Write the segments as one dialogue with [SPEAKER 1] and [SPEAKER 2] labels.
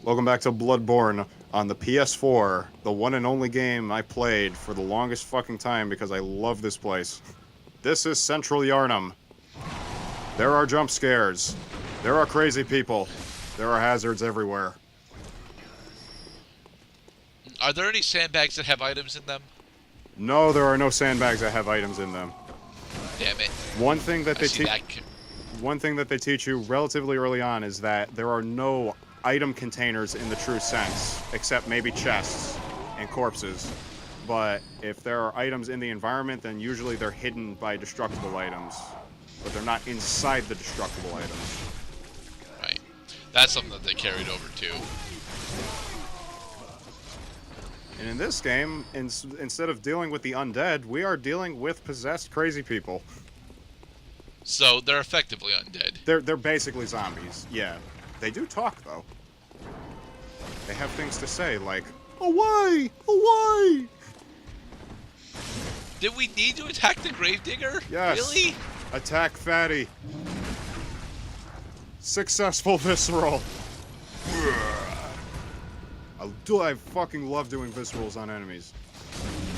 [SPEAKER 1] Welcome back to Bloodborne on the PS4, the one and only game I played for the longest fucking time because I love this place. This is Central Yharnum. There are jump scares. There are crazy people. There are hazards everywhere.
[SPEAKER 2] Are there any sandbags that have items in them?
[SPEAKER 1] No, there are no sandbags that have items in them.
[SPEAKER 2] Damn it.
[SPEAKER 1] One thing that
[SPEAKER 2] I
[SPEAKER 1] they
[SPEAKER 2] see
[SPEAKER 1] teach
[SPEAKER 2] that.
[SPEAKER 1] one thing that they teach you relatively early on is that there are no item containers in the true sense, except maybe chests and corpses. But if there are items in the environment, then usually they're hidden by destructible items. But they're not inside the destructible items.
[SPEAKER 2] Right. That's something that they carried over too.
[SPEAKER 1] And in this game, instead of dealing with the undead, we are dealing with possessed crazy people.
[SPEAKER 2] So they're effectively undead.
[SPEAKER 1] They're basically zombies, yeah. They do talk, though. They have things to say, like, away! Away!
[SPEAKER 2] Did we need to attack the gravedigger?
[SPEAKER 1] Yes.
[SPEAKER 2] Really?
[SPEAKER 1] Attack Fatty. Successful visceral. I fucking love doing viscerals on enemies.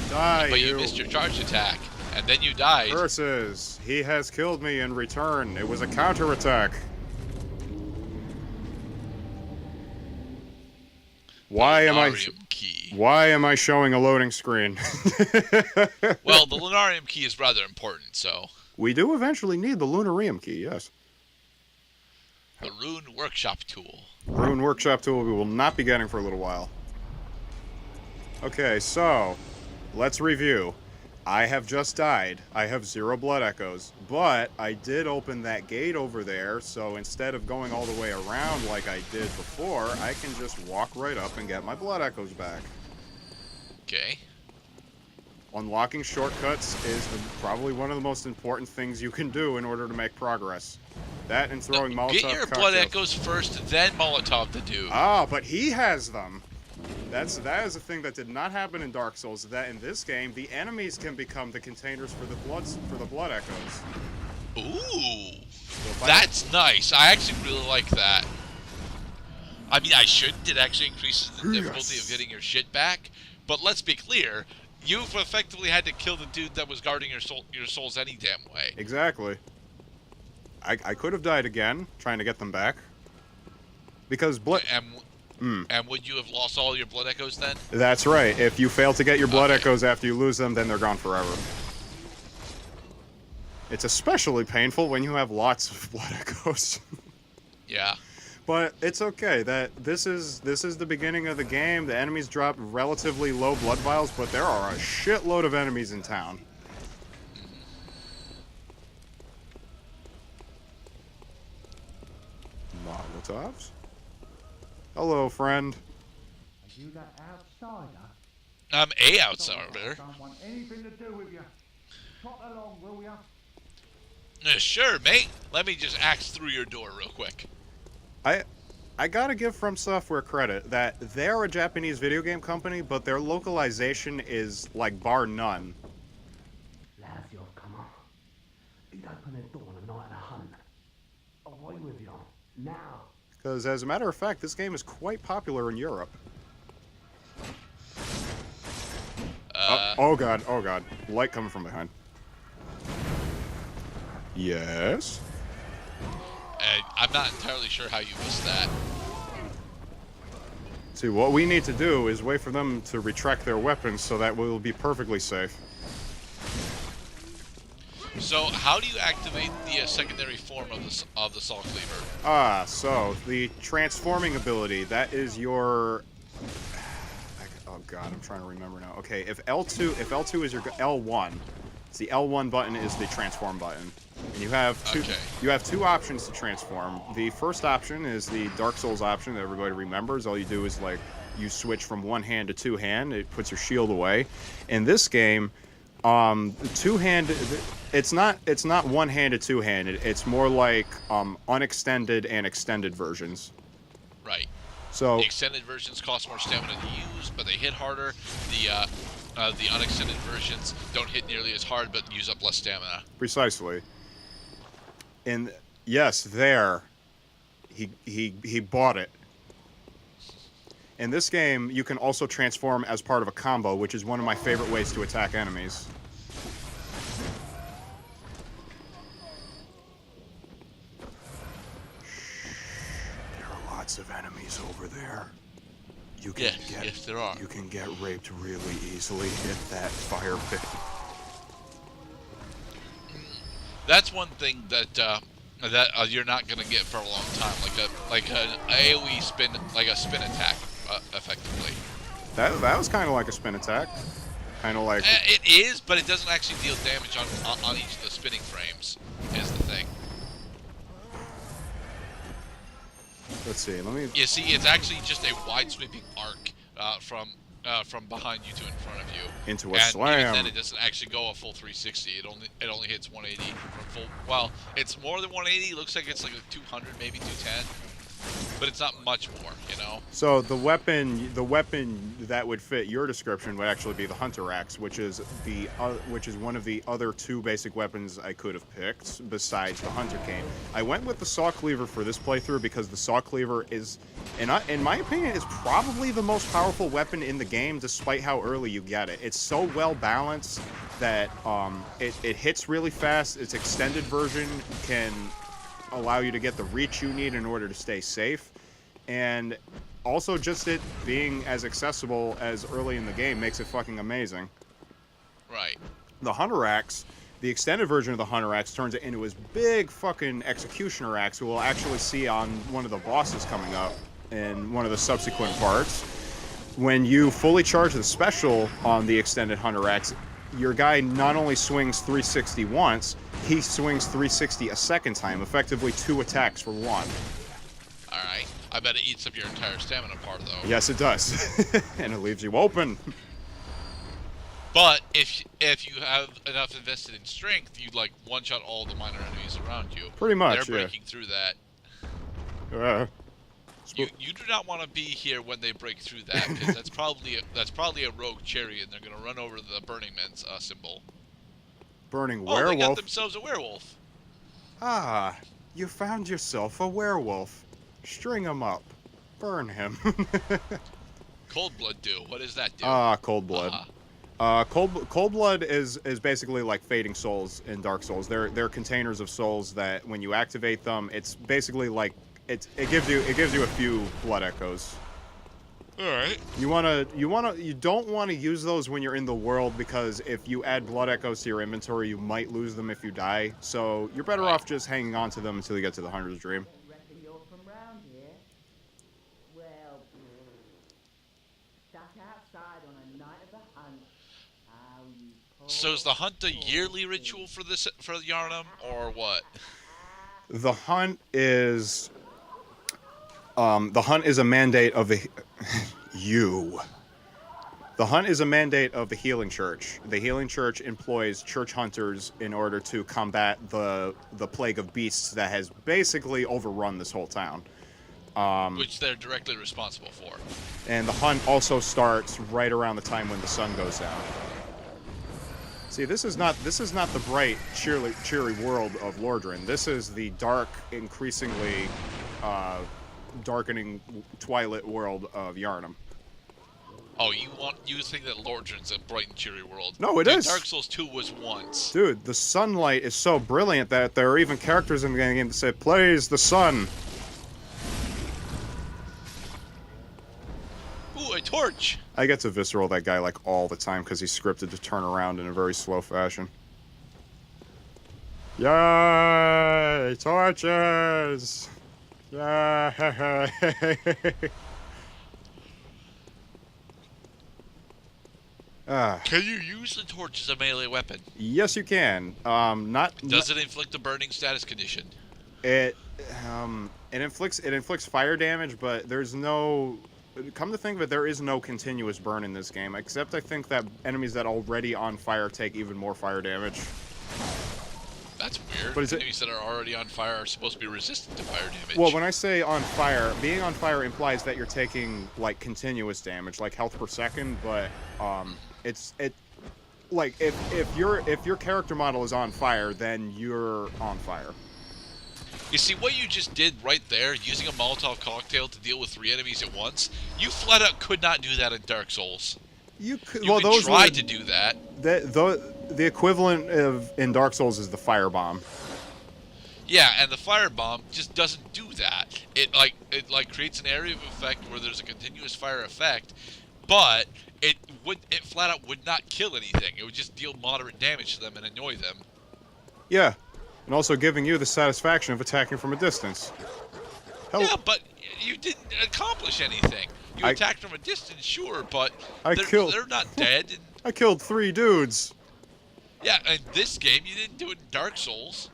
[SPEAKER 1] Die,
[SPEAKER 2] But you missed your charge attack, and then you died.
[SPEAKER 1] Curses. He has killed me in return. It was a counterattack. Why am I showing a loading screen?
[SPEAKER 2] Well, the Lunarium key is rather important, so.
[SPEAKER 1] We do eventually need the Lunarium key, yes.
[SPEAKER 2] The Rune Workshop tool.
[SPEAKER 1] Rune Workshop tool we will not be getting for a little while. Okay, so let's review. I have just died. I have 0 blood echoes, but I did open that gate over there, so instead of going all the way around like I did before, I can just walk right up and get my blood echoes back.
[SPEAKER 2] Okay.
[SPEAKER 1] Unlocking shortcuts is probably one of the most important things you can do in order to make progress. That and throwing Molotov
[SPEAKER 2] Get your
[SPEAKER 1] cocktails.
[SPEAKER 2] blood echoes first, then Molotov the dude.
[SPEAKER 1] Ah, but he has them. That is a thing that did not happen in Dark Souls. That in this game, the enemies can become the containers for the blood echoes.
[SPEAKER 2] Ooh, that's nice. I actually really like that. I mean, I shouldn't. It actually increases the difficulty of getting your shit back. But let's be clear. You've effectively had to kill the dude that was guarding your souls any damn way.
[SPEAKER 1] Exactly. I could have died again, trying to get them back. Because blood...
[SPEAKER 2] And would you have lost all your blood echoes then?
[SPEAKER 1] That's right. If you fail to get your blood echoes after you lose them, then they're gone forever. It's especially painful when you have lots of blood echoes.
[SPEAKER 2] Yeah.
[SPEAKER 1] But it's okay. That this is the beginning of the game. The enemies drop relatively low blood vials, but there are a shitload of enemies in town. Molotovs? Hello, friend.
[SPEAKER 3] Are you that outsider?
[SPEAKER 2] I'm a outsider.
[SPEAKER 3] I don't want anything to do with you. Trot along, will ya?
[SPEAKER 2] Sure, mate. Let me just axe through your door real quick.
[SPEAKER 1] I gotta give From Software credit that they're a Japanese video game company, but their localization is like bar none.
[SPEAKER 3] Lads, you've come on. You'd open the door on a night of a hunt. Away with you. Now.
[SPEAKER 1] Because as a matter of fact, this game is quite popular in Europe. Oh god, oh god. Light coming from behind. Yes?
[SPEAKER 2] I'm not entirely sure how you missed that.
[SPEAKER 1] See, what we need to do is wait for them to retract their weapons so that we'll be perfectly safe.
[SPEAKER 2] So, how do you activate the secondary form of the Saw Cleaver?
[SPEAKER 1] Ah, so the transforming ability, that is your... Oh god, I'm trying to remember now. Okay, if L2 is your L1, it's the L1 button is the transform button. And you have two options to transform. The first option is the Dark Souls option that everybody remembers. All you do is like you switch from one hand to two hand. It puts your shield away. In this game, two-handed, it's not one-handed, two-handed. It's more like unextended and extended versions.
[SPEAKER 2] Right.
[SPEAKER 1] So
[SPEAKER 2] the extended versions cost more stamina to use, but they hit harder. The unextended versions don't hit nearly as hard, but use up less stamina.
[SPEAKER 1] Precisely. And yes, there, he bought it. In this game, you can also transform as part of a combo, which is one of my favorite ways to attack enemies. There are lots of enemies over there. You can
[SPEAKER 2] yes, there are.
[SPEAKER 1] You can get raped really easily in that fire pit.
[SPEAKER 2] That's one thing that you're not gonna get for a long time, like an AOE spin, like a spin attack, effectively.
[SPEAKER 1] That was kind of like a spin attack, kind of like.
[SPEAKER 2] It is, but it doesn't actually deal damage on each of the spinning frames. Is the thing.
[SPEAKER 1] Let's see. Let me.
[SPEAKER 2] You see, it's actually just a wide sweeping arc from behind you to in front of you.
[SPEAKER 1] Into a
[SPEAKER 2] and
[SPEAKER 1] slam.
[SPEAKER 2] Even then, it doesn't actually go a full 360. It only hits 180 from full. Well, it's more than 180. It looks like it's like a 200, maybe 210. But it's not much more, you know.
[SPEAKER 1] So the weapon that would fit your description would actually be the Hunter Axe, which is one of the other two basic weapons I could have picked besides the Hunter Cane. I went with the Saw Cleaver for this playthrough because the Saw Cleaver is, in my opinion, is probably the most powerful weapon in the game, despite how early you get it. It's so well balanced that it hits really fast. Its extended version can allow you to get the reach you need in order to stay safe, and also just it being as accessible as early in the game makes it fucking amazing.
[SPEAKER 2] Right.
[SPEAKER 1] The Hunter Axe, the extended version of the Hunter Axe, turns it into his big fucking Executioner Axe, who we'll actually see on one of the bosses coming up in one of the subsequent parts. When you fully charge the special on the extended Hunter Axe, your guy not only swings 360 once, he swings 360 a second time, effectively 2 attacks for 1.
[SPEAKER 2] Alright. I bet it eats up your entire stamina bar, though.
[SPEAKER 1] Yes, it does. And it leaves you open.
[SPEAKER 2] But if you have enough invested in strength, you'd like one-shot all the minor enemies around you.
[SPEAKER 1] Pretty much,
[SPEAKER 2] They're
[SPEAKER 1] yeah.
[SPEAKER 2] breaking through that. You do not want to be here when they break through that, because that's probably a rogue cherry, and they're gonna run over the Burning Man's symbol.
[SPEAKER 1] Burning
[SPEAKER 2] Oh,
[SPEAKER 1] werewolf.
[SPEAKER 2] they got themselves a werewolf.
[SPEAKER 1] Ah, you found yourself a werewolf. String him up. Burn him.
[SPEAKER 2] Cold blood do. What does that do?
[SPEAKER 1] Cold blood. Cold blood is basically like fading souls in Dark Souls. They're containers of souls that when you activate them, it's basically like it gives you a few blood echoes.
[SPEAKER 2] All right.
[SPEAKER 1] You don't want to use those when you're in the world, because if you add blood echoes to your inventory, you might lose them if you die. So you're better off just hanging on to them until you get to the Hunter's Dream.
[SPEAKER 4] Reckon you're from round here? Well, stuck outside on a night of the hunt. How you
[SPEAKER 2] So is the hunt a yearly ritual for Yharnum, or what?
[SPEAKER 1] The hunt is a mandate of the The hunt is a mandate of the Healing Church. The Healing Church employs church hunters in order to combat the plague of beasts that has basically overrun this whole town.
[SPEAKER 2] Which they're directly responsible for.
[SPEAKER 1] And the hunt also starts right around the time when the sun goes down. See, this is not the bright, cheery world of Lordran. This is the dark, increasingly darkening twilight world of Yharnum.
[SPEAKER 2] Oh, you think that Lordran's a bright and cheery world?
[SPEAKER 1] No, it
[SPEAKER 2] Dude,
[SPEAKER 1] is.
[SPEAKER 2] Dark Souls 2 was once.
[SPEAKER 1] Dude, the sunlight is so brilliant that there are even characters in the game that say, "Praise the sun."
[SPEAKER 2] Ooh, a torch!
[SPEAKER 1] I get to visceral that guy like all the time because he's scripted to turn around in a very slow fashion. Yay! Torches! Yay!
[SPEAKER 2] Can you use the torch as a melee weapon?
[SPEAKER 1] Yes, you can.
[SPEAKER 2] Does it inflict a burning status condition?
[SPEAKER 1] It inflicts fire damage, but there's no. Come to think of it, there is no continuous burn in this game, except I think that enemies that are already on fire take even more fire damage.
[SPEAKER 2] That's weird.
[SPEAKER 1] But is
[SPEAKER 2] enemies that are already on fire are supposed to be resistant to fire damage.
[SPEAKER 1] Well, when I say on fire, being on fire implies that you're taking like continuous damage, like health per second. But like if your character model is on fire, then you're on fire.
[SPEAKER 2] You see, what you just did right there, using a Molotov cocktail to deal with 3 enemies at once, you flat out could not do that in Dark Souls.
[SPEAKER 1] You could,
[SPEAKER 2] You
[SPEAKER 1] well,
[SPEAKER 2] could
[SPEAKER 1] those
[SPEAKER 2] try
[SPEAKER 1] were,
[SPEAKER 2] to do that.
[SPEAKER 1] the equivalent of in Dark Souls is the firebomb.
[SPEAKER 2] Yeah, and the firebomb just doesn't do that. It creates an area of effect where there's a continuous fire effect, but it flat out would not kill anything. It would just deal moderate damage to them and annoy them.
[SPEAKER 1] Yeah, and also giving you the satisfaction of attacking from a distance. Hell,
[SPEAKER 2] Yeah, but you didn't accomplish anything. You attacked from a distance, sure, but they're not dead. And,
[SPEAKER 1] I killed 3 dudes.
[SPEAKER 2] yeah, in this game, you didn't do it in Dark Souls.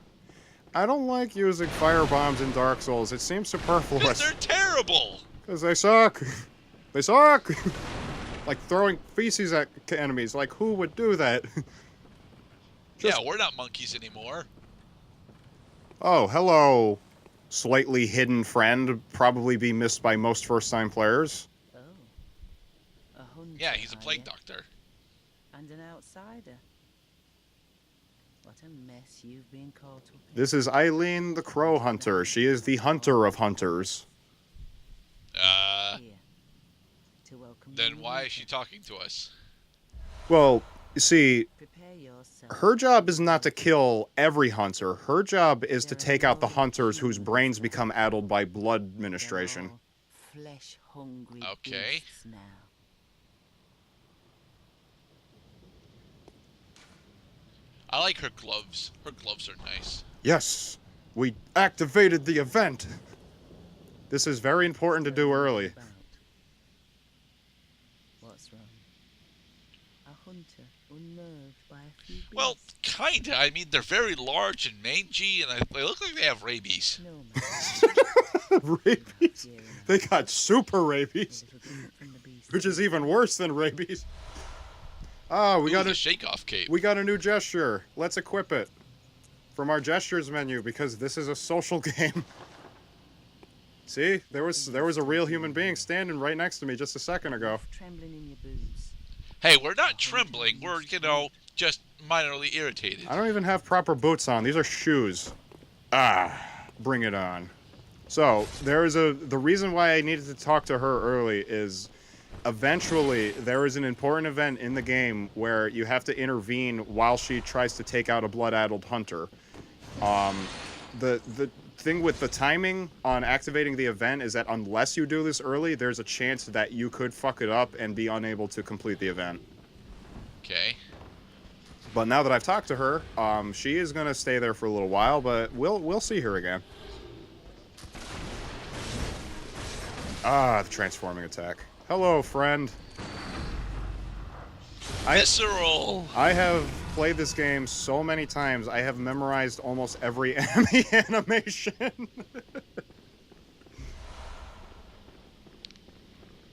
[SPEAKER 1] I don't like using firebombs in Dark Souls. It seems
[SPEAKER 2] Because
[SPEAKER 1] superfluous.
[SPEAKER 2] they're terrible.
[SPEAKER 1] Because they suck. They suck. Like throwing feces at enemies. Like, who would do that?
[SPEAKER 2] Yeah, we're not monkeys anymore.
[SPEAKER 1] Oh, hello, slightly hidden friend. Probably be missed by most first-time players.
[SPEAKER 4] Oh. A hunter,
[SPEAKER 2] Yeah, he's a
[SPEAKER 4] are
[SPEAKER 2] plague
[SPEAKER 4] you?
[SPEAKER 2] doctor.
[SPEAKER 4] And an outsider. What a mess you've been caught up in.
[SPEAKER 1] This is Eileen the Crow Hunter. She is the hunter of hunters.
[SPEAKER 4] Here, to welcome
[SPEAKER 2] Then
[SPEAKER 4] you
[SPEAKER 2] why
[SPEAKER 4] in.
[SPEAKER 2] is she talking to us?
[SPEAKER 1] Well, you see,
[SPEAKER 4] Prepare yourself.
[SPEAKER 1] her job is not to kill every hunter. Her job is to take out the hunters whose brains become addled by blood administration.
[SPEAKER 4] Flesh-hungry
[SPEAKER 2] Okay.
[SPEAKER 4] beasts now.
[SPEAKER 2] I like her gloves. Her gloves are nice.
[SPEAKER 1] Yes, we activated the event. This is very important to do early.
[SPEAKER 4] About. What's wrong? A hunter unnerved by a few beasts.
[SPEAKER 2] Well, kinda. I mean, they're very large and mangy, and they look like they have rabies.
[SPEAKER 4] No man.
[SPEAKER 1] Rabies?
[SPEAKER 4] Fear
[SPEAKER 1] They got super rabies,
[SPEAKER 4] a little different from the beast.
[SPEAKER 1] which is even worse than rabies. Ah, we
[SPEAKER 2] Ooh,
[SPEAKER 1] got
[SPEAKER 2] the
[SPEAKER 1] a
[SPEAKER 2] shake-off cape.
[SPEAKER 1] we got a new gesture. Let's equip it from our gestures menu because this is a social game. See, there was a real human being standing right next to me just a second ago.
[SPEAKER 4] Trembling in your boots.
[SPEAKER 2] Hey, we're not trembling. We're, just minorly irritated.
[SPEAKER 1] I don't even have proper boots on. These are shoes. Ah, bring it on. So the reason why I needed to talk to her early is eventually there is an important event in the game where you have to intervene while she tries to take out a blood-addled hunter. The thing with the timing on activating the event is that unless you do this early, there's a chance that you could fuck it up and be unable to complete the event.
[SPEAKER 2] Okay.
[SPEAKER 1] But now that I've talked to her, she is gonna stay there for a little while, but we'll see her again. Ah, the transforming attack. Hello, friend.
[SPEAKER 2] Visceral.
[SPEAKER 1] I have played this game so many times, I have memorized almost every enemy animation.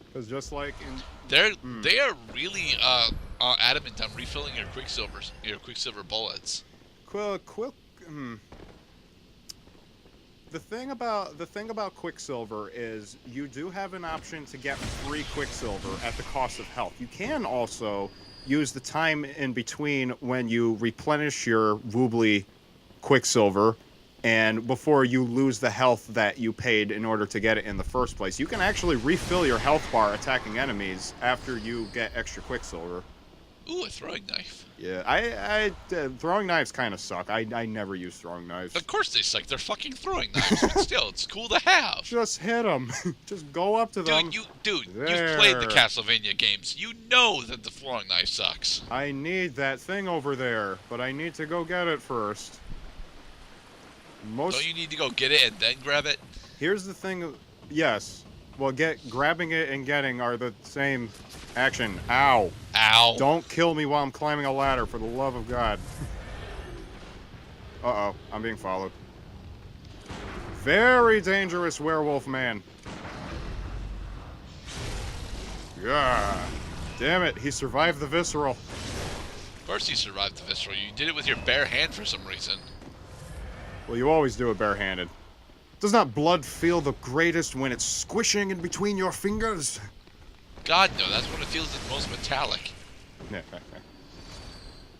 [SPEAKER 1] Because just like in...
[SPEAKER 2] They are really adamant on refilling your quicksilver bullets.
[SPEAKER 1] The thing about Quicksilver is you do have an option to get free Quicksilver at the cost of health. You can also use the time in between when you replenish your Woobly Quicksilver and before you lose the health that you paid in order to get it in the first place. You can actually refill your health bar attacking enemies after you get extra Quicksilver.
[SPEAKER 2] Ooh, a throwing knife.
[SPEAKER 1] Yeah, throwing knives kind of suck. I never use throwing knives.
[SPEAKER 2] Of course they suck. They're fucking throwing knives, but still, it's cool to have.
[SPEAKER 1] Just hit them. Just go up to them.
[SPEAKER 2] Dude,
[SPEAKER 1] There.
[SPEAKER 2] you've played the Castlevania games. You know that the throwing knife sucks.
[SPEAKER 1] I need that thing over there, but I need to go get it first.
[SPEAKER 2] Don't you need to go get it and then grab it?
[SPEAKER 1] Here's the thing. Yes. Well, grabbing it and getting are the same action. Ow.
[SPEAKER 2] Ow.
[SPEAKER 1] Don't kill me while I'm climbing a ladder, for the love of God. Uh-oh. I'm being followed. Very dangerous werewolf man. Yeah. Damn it. He survived the visceral.
[SPEAKER 2] Of course you survived the visceral. You did it with your bare hand for some reason.
[SPEAKER 1] Well, you always do it barehanded. Does not blood feel the greatest when it's squishing in between your fingers?
[SPEAKER 2] God, no. That's when it feels the most metallic.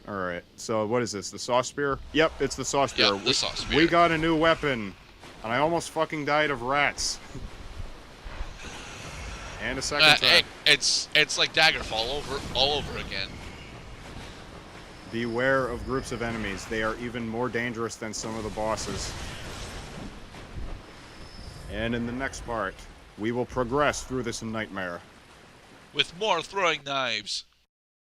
[SPEAKER 1] Alright, so what is this? The saw spear? Yep, it's the saw spear.
[SPEAKER 2] Yep, the saw spear.
[SPEAKER 1] We got a new weapon. And I almost fucking died of rats. And a second time.
[SPEAKER 2] It's like Daggerfall all over again.
[SPEAKER 1] Beware of groups of enemies. They are even more dangerous than some of the bosses. And in the next part, we will progress through this nightmare.
[SPEAKER 2] With more throwing knives.